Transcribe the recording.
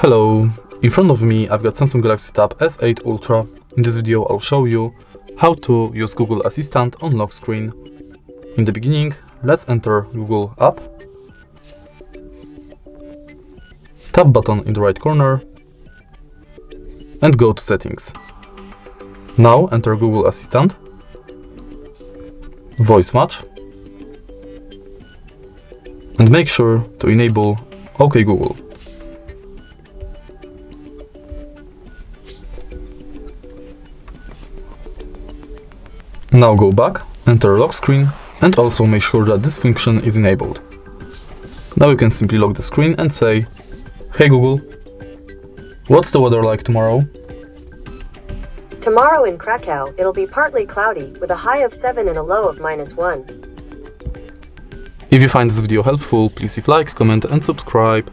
Hello, in front of me I've got Samsung Galaxy Tab S8 Ultra. In this video I'll show you how to use Google Assistant on lock screen. In the beginning, let's enter Google app, tab button in the right corner and go to settings. Now enter Google Assistant, voice match and make sure to enable OK Google. Now go back, enter lock screen and also make sure that this function is enabled. Now you can simply lock the screen and say, "Hey Google, what's the weather like tomorrow?" Tomorrow in Krakow, it'll be partly cloudy with a high of 7 and a low of -1. If you find this video helpful, please leave like, comment and subscribe.